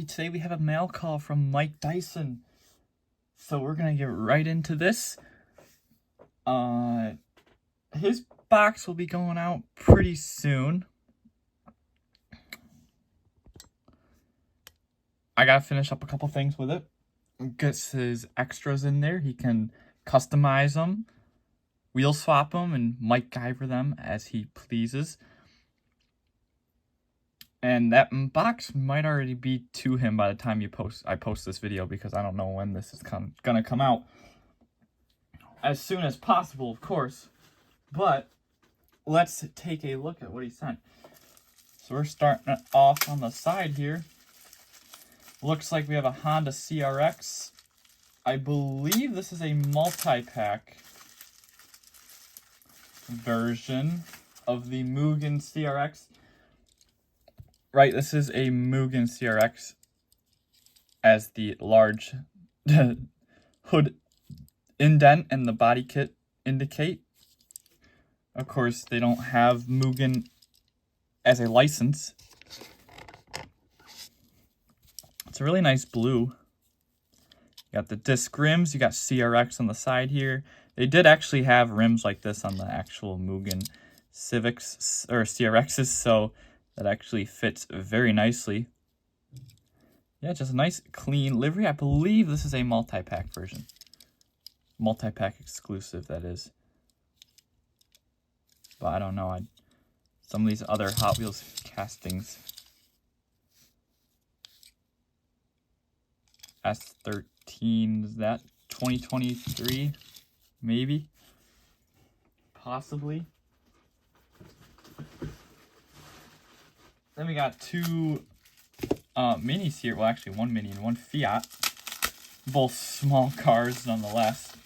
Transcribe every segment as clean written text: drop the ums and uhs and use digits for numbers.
everybody, today we have a mail call from Mike Dison. So we're going to get right into this. His box will be going out pretty soon. I got to finish up a couple things with it. Gets his extras in there. He can customize them, wheel swap them, and MacGyver them as he pleases. And that box might already be to him by the time I post this video, because I don't know when this is gonna come out. As soon as possible, of course. But let's take a look at what he sent. So we're starting off on the side here. Looks like we have a Honda CRX. I believe this is a multi-pack version of the Mugen CRX. Right, this is a Mugen CRX, as the large hood indent and the body kit indicate. Of course, they don't have Mugen as a license. It's a really nice blue. You got the disc rims, you got CRX on the side here. They did actually have rims like this on the actual Mugen Civics or CRXs, so that actually fits very nicely. Yeah, just a nice clean livery. I believe this is a multi-pack version. Multi-pack exclusive, that is. But I don't know. Some of these other Hot Wheels castings. S13, is that 2023? Maybe? Possibly? Then we got two minis here. Well, actually one mini and one Fiat. Both small cars nonetheless.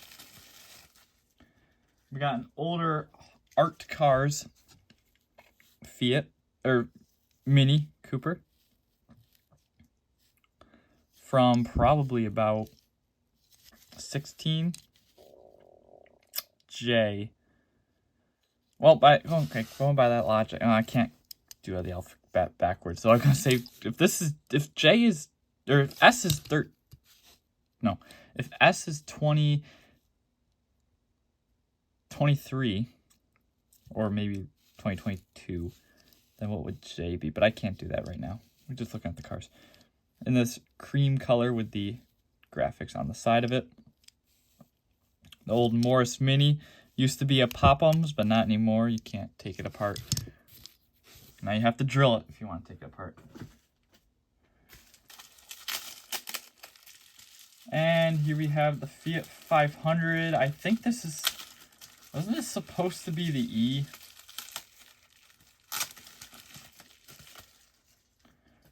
We got an older Art Cars Fiat, or Mini Cooper. From probably about 16J. Well, going by that logic, I can't do the alphabet backwards. So I'm gonna say if J is, or if S is if S is 2023 or maybe 2022, then what would J be? But I can't do that right now. We're just looking at the cars. In this cream color with the graphics on the side of it. The old Morris Mini used to be a Pop-Ums, but not anymore. You can't take it apart. Now you have to drill it if you want to take it apart. And here we have the Fiat 500. I think this is... Wasn't this supposed to be the E?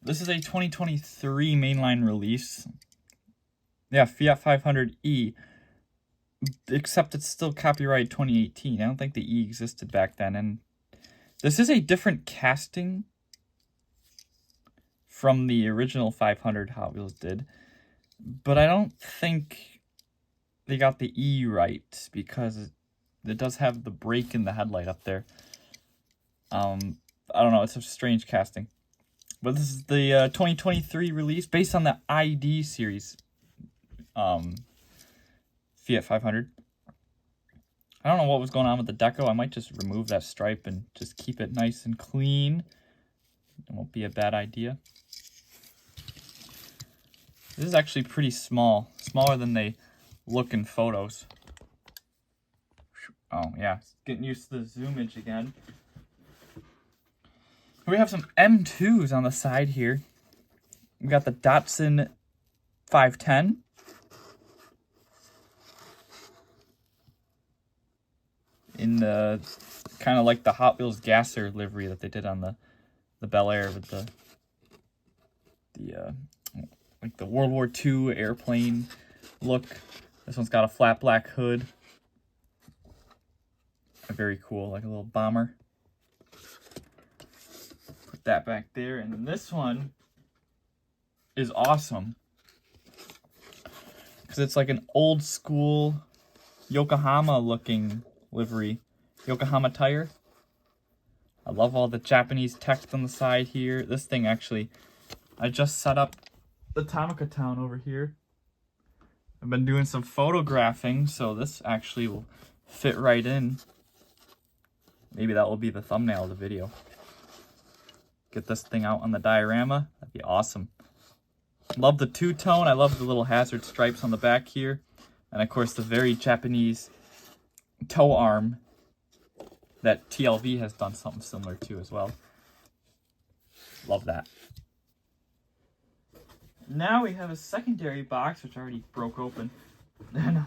This is a 2023 mainline release. Yeah, Fiat 500E. Except it's still copyright 2018. I don't think the E existed back then. And this is a different casting from the original 500 Hot Wheels did. But I don't think they got the E right, because it does have the brake in the headlight up there. I don't know, it's a strange casting. But this is the 2023 release based on the ID series Fiat 500. I don't know what was going on with the deco. I might just remove that stripe and just keep it nice and clean. It won't be a bad idea. This is actually pretty small. Smaller than they look in photos. Oh, yeah. Getting used to the zoomage again. We have some M2s on the side here. We got the Dison 510. In the kind of like the Hot Wheels Gasser livery that they did on the Bel Air with the like the World War II airplane look. This one's got a flat black hood. Very cool, like a little bomber. Put that back there, and then this one is awesome because it's like an old school Yokohama looking livery. Yokohama tire. I love all the Japanese text on the side here. This thing actually, I just set up the Tomica Town over here. I've been doing some photographing, so this actually will fit right in. Maybe that will be the thumbnail of the video. Get this thing out on the diorama. That'd be awesome. Love the two-tone. I love the little hazard stripes on the back here. And of course the very Japanese toe arm that TLV has done something similar to as well. Love that. Now we have a secondary box, which I already broke open. And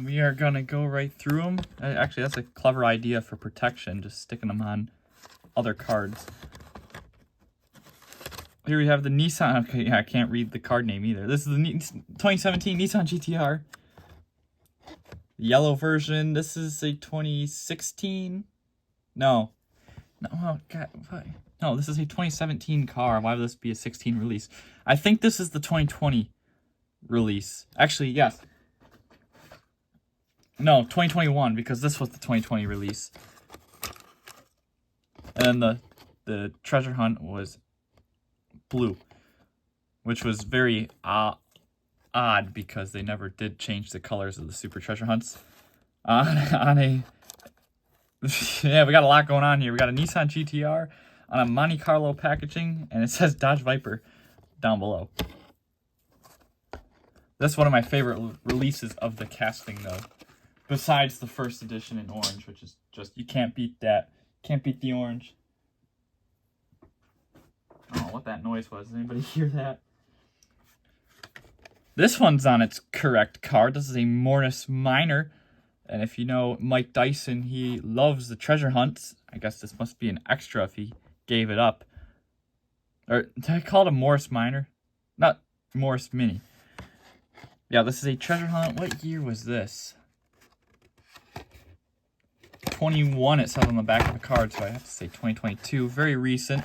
we are going to go right through them. Actually, that's a clever idea for protection, just sticking them on other cards. Here we have the Nissan. Okay, yeah, I can't read the card name either. This is the 2017 Nissan GTR. The yellow version. This is a 2016. No. No, oh, God. What? No, this is a 2017 car. Why would this be a 16 release? I think this is the 2020 release. Actually, yes. No, 2021, because this was the 2020 release. And then the treasure hunt was blue, which was very odd because they never did change the colors of the Super Treasure Hunts. Yeah, we got a lot going on here. We got a Nissan GTR on a Monte Carlo packaging, and it says Dodge Viper down below. That's one of my favorite releases of the casting, though. Besides the first edition in orange, which is just, you can't beat that. Can't beat the orange. I don't know what that noise was. Does anybody hear that? This one's on its correct card. This is a Mortis Minor. And if you know Mike Dison, he loves the treasure hunts. I guess this must be an extra if he gave it up. Or did I call it a Morris Minor? Not Morris Mini. Yeah, this is a treasure hunt. What year was this? 21 it says on the back of the card, so I have to say 2022. Very recent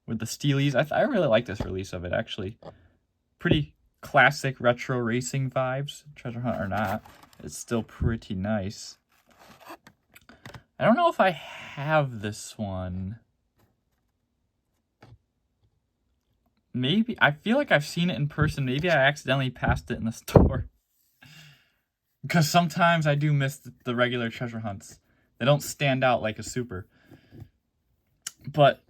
with the Steelies. I really like this release of it, actually. Pretty classic retro racing vibes. Treasure hunt or not, it's still pretty nice. I don't know if I have this one. Maybe. I feel like I've seen it in person. Maybe I accidentally passed it in the store. Because sometimes I do miss the regular treasure hunts. They don't stand out like a Super. But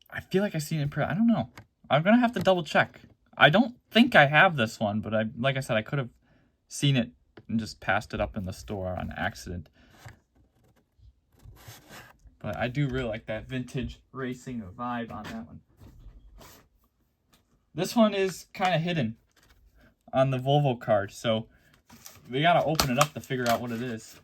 I feel like I've seen it in person. I don't know. I'm going to have to double check. I don't think I have this one, but like I said, I could have seen it and just passed it up in the store on accident. But I do really like that vintage racing vibe on that one. This one is kind of hidden on the Volvo card, so we got to open it up to figure out what it is.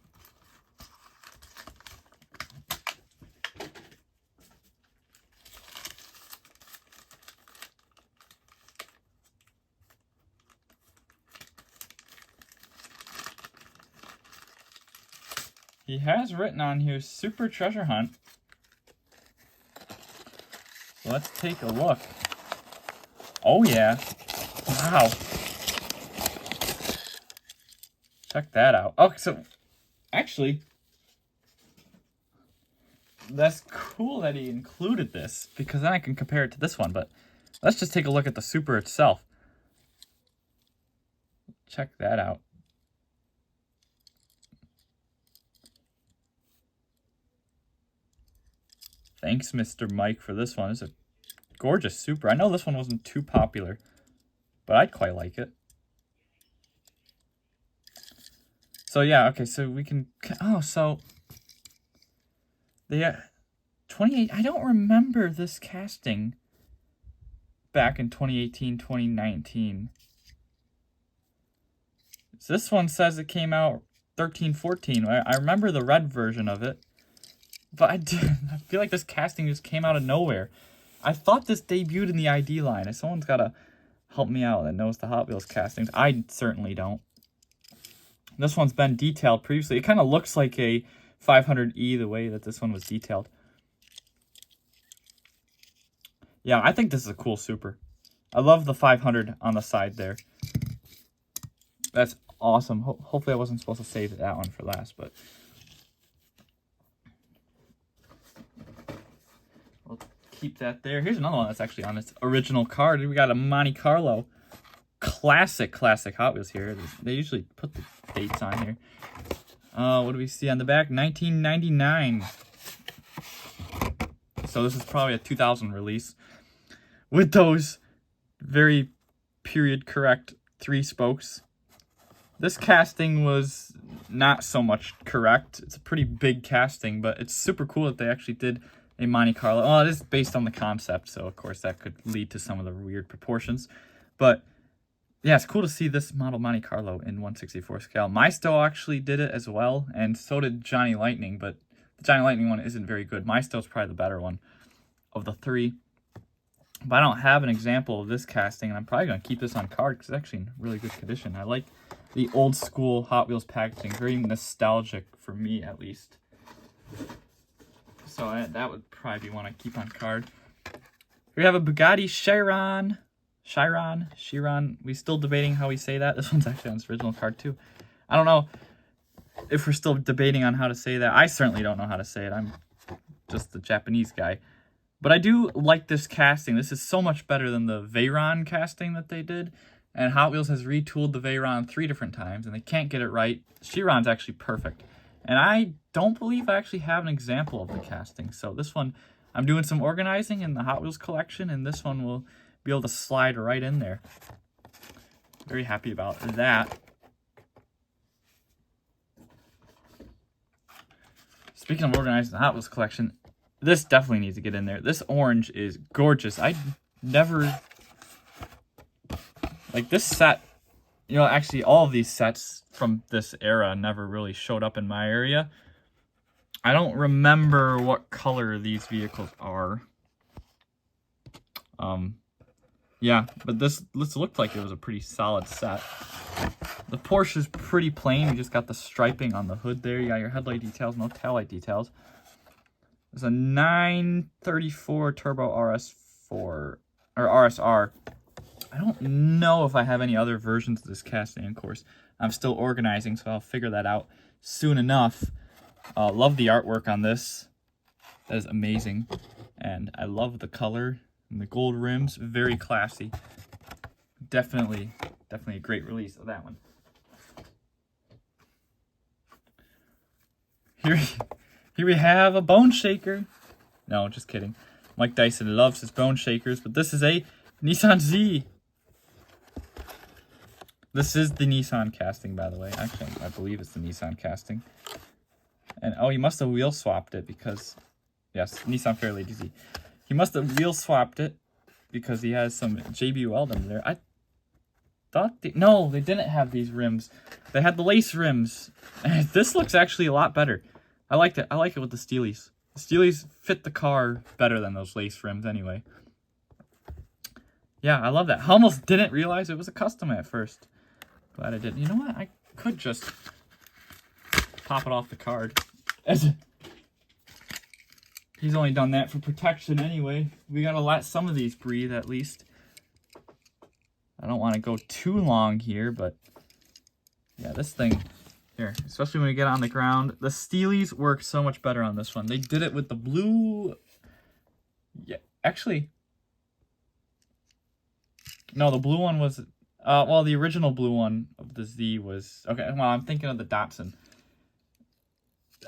He has written on here Super Treasure Hunt. So let's take a look. Oh yeah. Wow. Check that out. Oh, so actually, that's cool that he included this, because then I can compare it to this one. But let's just take a look at the Super itself. Check that out. Thanks, Mr. Mike, for this one. It's a gorgeous Super. I know this one wasn't too popular, but I'd quite like it. So yeah, okay, so we can, oh, so the 28, I don't remember this casting back in 2018, 2019. So this one says it came out 13, 14. I remember the red version of it, but I feel like this casting just came out of nowhere. I thought this debuted in the ID line. Someone's got to help me out that knows the Hot Wheels castings. I certainly don't. This one's been detailed previously. It kind of looks like a 500E the way that this one was detailed. Yeah, I think this is a cool Super. I love the 500 on the side there. That's awesome. Hopefully I wasn't supposed to save that one for last, but keep that there. Here's another one that's actually on its original card. We got a Monte Carlo. Classic Hot Wheels here. They usually put the dates on here. What do we see on the back? 1999. So this is probably a 2000 release. With those very period correct 3 spokes. This casting was not so much correct. It's a pretty big casting, but it's super cool that they actually did a Monte Carlo. Oh, it is based on the concept, so of course that could lead to some of the weird proportions. But yeah, it's cool to see this model Monte Carlo in 1/64 scale. Maisto actually did it as well, and so did Johnny Lightning, but the Johnny Lightning one isn't very good. Maisto's probably the better one of the 3. But I don't have an example of this casting, and I'm probably going to keep this on card because it's actually in really good condition. I like the old school Hot Wheels packaging, very nostalgic for me at least. So that would probably be one I keep on card. We have a Bugatti Chiron. We still debating how we say that. This one's actually on its original card too. I don't know if we're still debating on how to say that. I certainly don't know how to say it. I'm just the Japanese guy. But I do like this casting. This is so much better than the Veyron casting that they did. And Hot Wheels has retooled the Veyron 3 different times, and they can't get it right. Chiron's actually perfect. And I don't believe I actually have an example of the casting. So this one, I'm doing some organizing in the Hot Wheels collection, and this one will be able to slide right in there. Very happy about that. Speaking of organizing the Hot Wheels collection, this definitely needs to get in there. This orange is gorgeous. I never... Like, this set... You know, actually, all of these sets from this era never really showed up in my area. I don't remember what color these vehicles are. Yeah, but this looked like it was a pretty solid set. The Porsche is pretty plain. You just got the striping on the hood there. You got your headlight details, no taillight details. There's a 934 Turbo RS4 or RSR. I don't know if I have any other versions of this casting, of course. I'm still organizing, so I'll figure that out soon enough. Love the artwork on this. That is amazing. And I love the color and the gold rims. Very classy. Definitely a great release of that one. Here we have a bone shaker. No, just kidding. Mike Dison loves his bone shakers, but this is a Nissan Z. This is the Nissan casting, by the way. Actually, I believe it's the Nissan casting. And, oh, he must have wheel swapped it because... Yes, Nissan Fairlady Z. He must have wheel swapped it because he has some JB Weldon there. I thought... No, they didn't have these rims. They had the lace rims. This looks actually a lot better. I liked it. I like it with the Steelies. The Steelies fit the car better than those lace rims anyway. Yeah, I love that. I almost didn't realize it was a custom at first. Glad I did. You know what? I could just pop it off the card. He's only done that for protection anyway. We gotta let some of these breathe at least. I don't want to go too long here, but yeah, this thing here, especially when we get on the ground, the Steelies work so much better on this one. They did it with the blue. Yeah, actually, no, the blue one was. Well, the original blue one of the Z was... Okay, well, I'm thinking of the Dotson.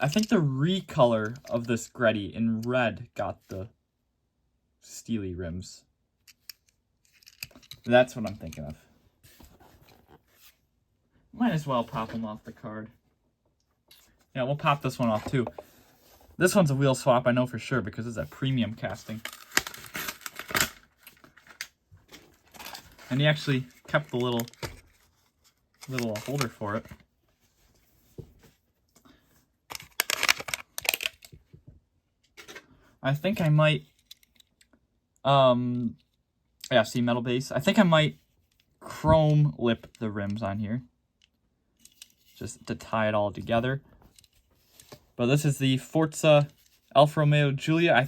I think the recolor of this Gretty in red got the Steely rims. That's what I'm thinking of. Might as well pop them off the card. Yeah, we'll pop this one off too. This one's a wheel swap, I know for sure, because it's a premium casting. And he actually kept the little holder for it. I think I might, yeah, see, metal base. I think I might chrome lip the rims on here, just to tie it all together. But this is the Forza Alfa Romeo Giulia.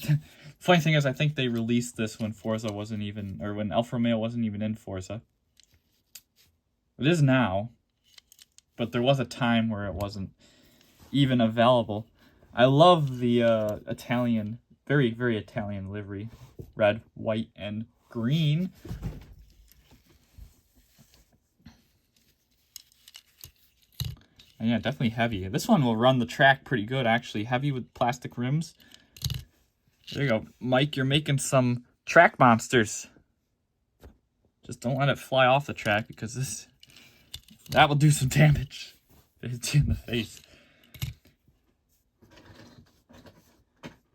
Funny thing is, I think they released this when Forza wasn't even, or when Alfa Romeo wasn't even in Forza. It is now, but there was a time where it wasn't even available. I love the Italian Very, very Italian livery. Red, white, and green. And yeah, definitely heavy. This one will run the track pretty good, actually. Heavy with plastic rims. There you go. Mike, you're making some track monsters. Just don't let it fly off the track, because that will do some damage. It hits you in the face.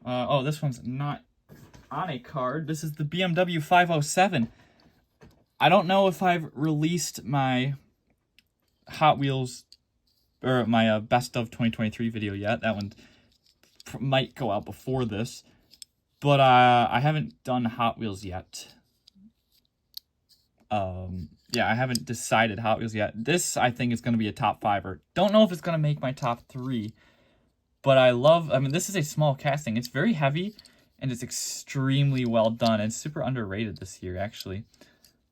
Oh, this one's not on a card. This is the BMW 507. I don't know if I've released my Hot Wheels, or my best of 2023 video yet. That one might go out before this. But I haven't done Hot Wheels yet. Yeah, I haven't decided Hot Wheels yet. This, I think, is going to be a top 5-er. Don't know if it's going to make my top 3. But I mean, this is a small casting. It's very heavy, and it's extremely well done. It's super underrated this year, actually.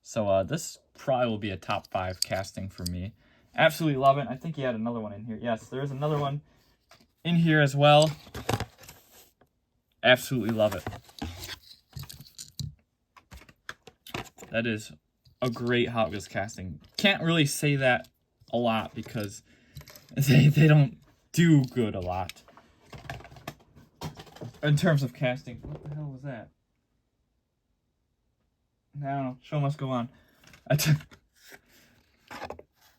So this probably will be a top 5 casting for me. Absolutely love it. I think he had another one in here. Yes, there's another one in here as well. Absolutely love it. That is a great Hot Wheels casting. Can't really say that a lot because they don't do good a lot in terms of casting. What the hell was that? No, show must go on. Here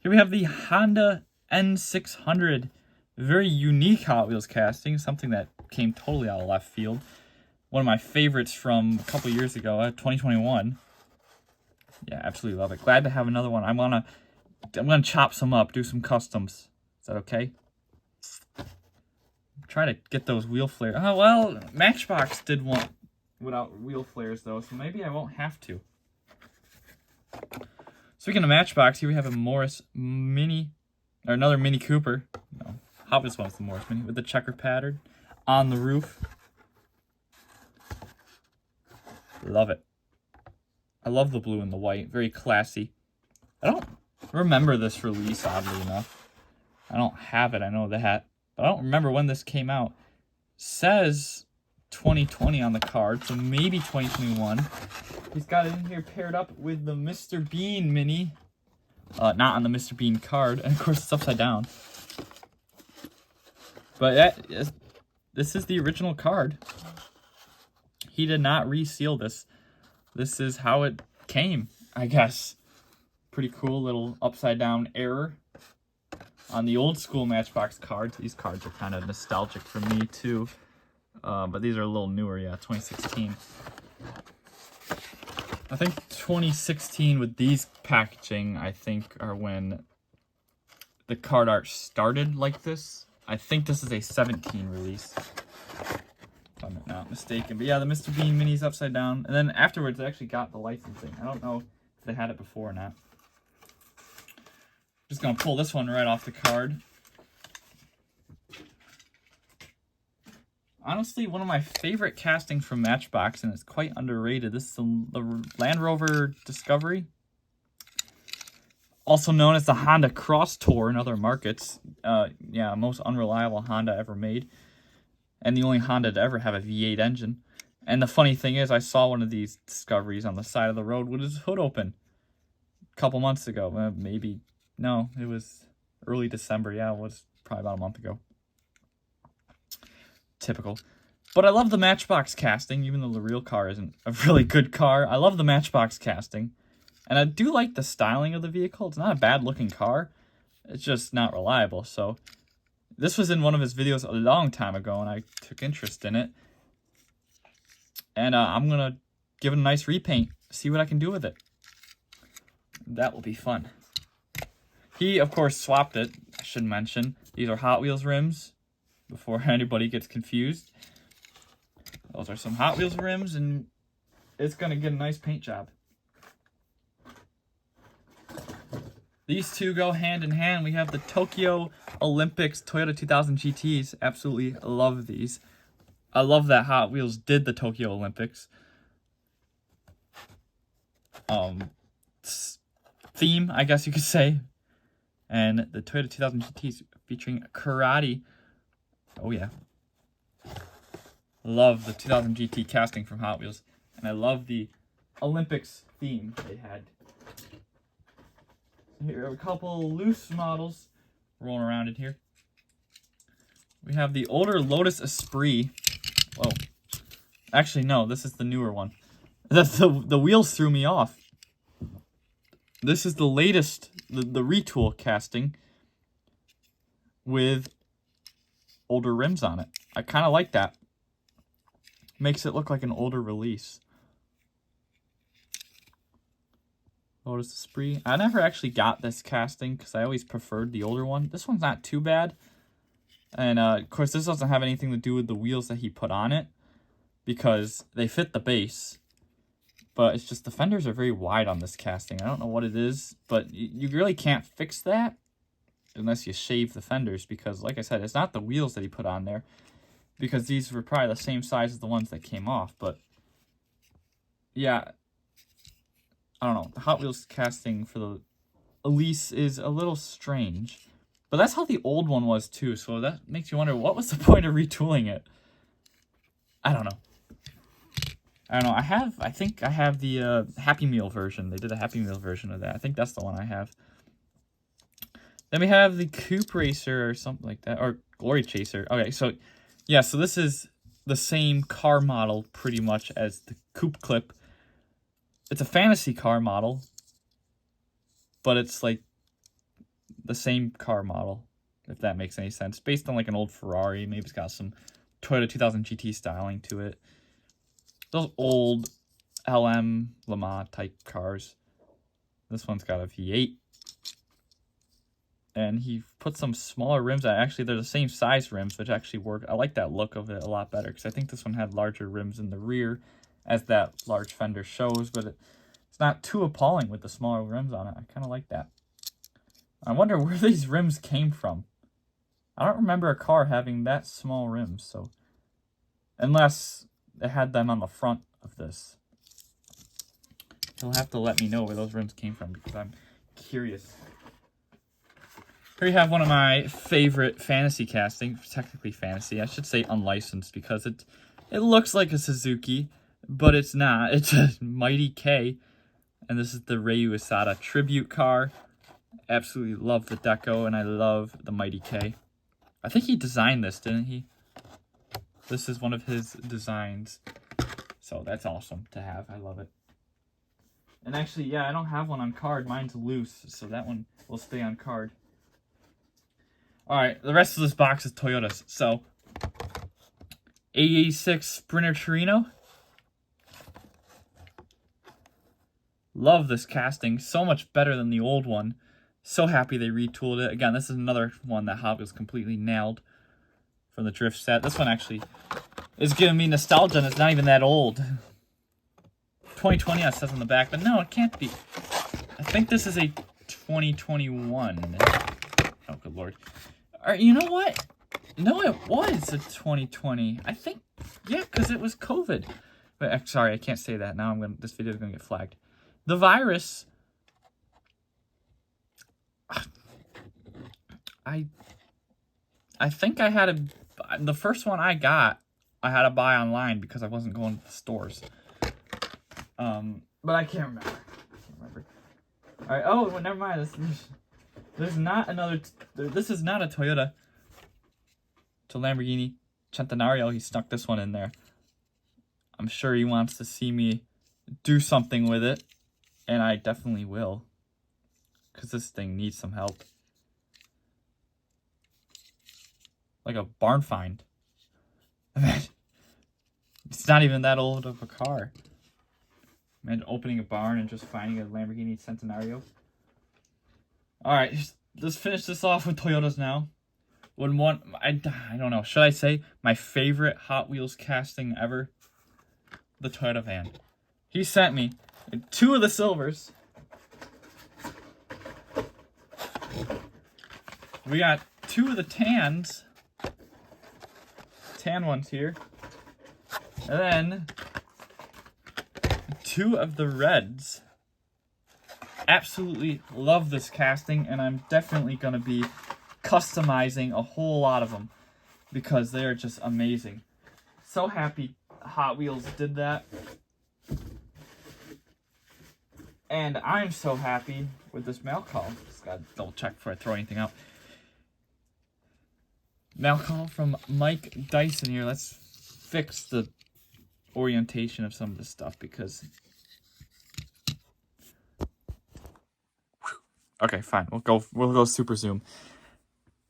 we have the Honda N600. Very unique Hot Wheels casting, something that came totally out of left field. One of my favorites from a couple years ago, 2021. Yeah, absolutely love it. Glad to have another one. I'm gonna chop some up, do some customs. Is that okay? Try to get those wheel flares. Oh well, Matchbox did one without wheel flares though, so maybe I won't have to. Speaking of Matchbox, here we have a Morris Mini, or another Mini Cooper. No, Hot Wheels one's the Morris Mini with the checker pattern on the roof. Love it. I love the blue and the white. Very classy. I don't remember this release, oddly enough. I don't have it, I know that. But I don't remember when this came out. Says 2020 on the card, so maybe 2021. He's got it in here paired up with the Mr. Bean Mini. Not on the Mr. Bean card. And of course it's upside down. But this is the original card. He did not reseal this. This is how it came, I guess. Pretty cool little upside down error on the old school Matchbox cards. These cards are kind of nostalgic for me too. But these are a little newer, yeah, 2016. I think 2016 with these packaging, I think, are when the card art started like this. I think this is a 17 release. If I'm not mistaken. But yeah, the Mr. Bean Mini's upside down. And then afterwards, they actually got the licensing. I don't know if they had it before or not. Just gonna pull this one right off the card. Honestly, one of my favorite castings from Matchbox, and it's quite underrated. This is the Land Rover Discovery, also known as the Honda Cross Tour in other markets. Yeah, most unreliable Honda ever made, and the only Honda to ever have a V8 engine. And the funny thing is, I saw one of these Discoveries on the side of the road with his hood open a couple months ago. Maybe, no, it was early December. Yeah, it was probably about a month ago. Typical. But I love the Matchbox casting, even though the real car isn't a really good car. I love the Matchbox casting. And I do like the styling of the vehicle. It's not a bad looking car. It's just not reliable. So this was in one of his videos a long time ago, and I took interest in it. And I'm going to give it a nice repaint, see what I can do with it. That will be fun. He, of course, swapped it, I should mention. These are Hot Wheels rims, before anybody gets confused. Those are some Hot Wheels rims, and it's going to get a nice paint job. These two go hand in hand. We have the Tokyo Olympics Toyota 2000 GTs. Absolutely love these. I love that Hot Wheels did the Tokyo Olympics theme, I guess you could say. And the Toyota 2000 GTs featuring karate. Oh yeah. love the 2000 GT casting from Hot Wheels. And I love the Olympics theme they had. Here are a couple loose models rolling around in here. We have the older Lotus Esprit. Whoa. Actually, no, this is the newer one. The wheels threw me off. This is the latest, the retool casting with older rims on it. I kind of like that. Makes it look like an older release. Lotus Esprit. I never actually got this casting because I always preferred the older one. This one's not too bad. And, of course, this doesn't have anything to do with the wheels that he put on it because they fit the base. But it's just the fenders are very wide on this casting. I don't know what it is, but you really can't fix that unless you shave the fenders because, like I said, it's not the wheels that he put on there because these were probably the same size as the ones that came off. But, yeah, I don't know. The Hot Wheels casting for the Elise is a little strange. But that's how the old one was, too. So that makes you wonder, what was the point of retooling it? I don't know. I think I have the Happy Meal version. They did a Happy Meal version of that. I think that's the one I have. Then we have the Coupe Racer or something like that. Or Glory Chaser. Okay, so, yeah, so this is the same car model pretty much as the Coupe Clip. It's a fantasy car model. But it's like the same car model, if that makes any sense. Based on like an old Ferrari. Maybe it's got some Toyota 2000 GT styling to it. Those old LM Le Mans type cars. This one's got a V8. And he put some smaller rims. Actually, they're the same size rims, which actually work. I like that look of it a lot better because I think this one had larger rims in the rear, as that large fender shows. But it's not too appalling with the smaller rims on it. I kind of like that. I wonder where these rims came from. I don't remember a car having that small rims, so unless they had them on the front of this. You'll have to let me know where those rims came from because I'm curious. Here you have one of my favorite fantasy casting, technically fantasy. I should say unlicensed because it looks like a Suzuki, but it's not. It's a Mighty K, and this is the Ryu Asada tribute car. Absolutely love the deco, and I love the Mighty K. I think he designed this, didn't he? This is one of his designs. So that's awesome to have. I love it. And actually, yeah, I don't have one on card. Mine's loose, so that one will stay on card. Alright, the rest of this box is Toyotas. So, 86 Sprinter Torino. Love this casting. So much better than the old one. So happy they retooled it. Again, this is another one that Hot Wheels completely nailed from the drift set. This one actually is giving me nostalgia, and it's not even that old. 2020, it says on the back, but no, it can't be. I think this is a 2021. Oh, good lord. You know what? No, it was a 2020. I think, yeah, because it was COVID. But sorry, I can't say that. Now this video is gonna get flagged. The virus. I think I had the first one I got, I had to buy online because I wasn't going to the stores. But I can't remember. All right. Oh, well, never mind. There's not another. This is not a Toyota. It's a Lamborghini Centenario. He stuck this one in there. I'm sure he wants to see me do something with it, and I definitely will. Because this thing needs some help. Like a barn find. It's not even that old of a car. Imagine opening a barn and just finding a Lamborghini Centenario. Alright, let's finish this off with Toyotas now. I don't know, should I say my favorite Hot Wheels casting ever? The Toyota van. He sent me 2 of the silvers. We got 2 of the tans. Tan ones here. And then 2 of the reds. Absolutely love this casting, and I'm definitely going to be customizing a whole lot of them because they are just amazing. So happy Hot Wheels did that. And I'm so happy with this mail call. Just gotta double check before I throw anything out. Mail call from Mike Dison here. Let's fix the orientation of some of this stuff because... Okay, fine. We'll go super zoom.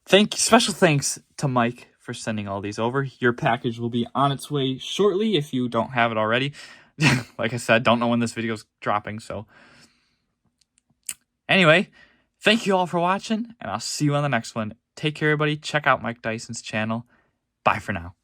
Special thanks to Mike for sending all these over. Your package will be on its way shortly if you don't have it already. Like I said, don't know when this video's dropping, so... Anyway, thank you all for watching, and I'll see you on the next one. Take care, everybody. Check out Mike Dyson's channel. Bye for now.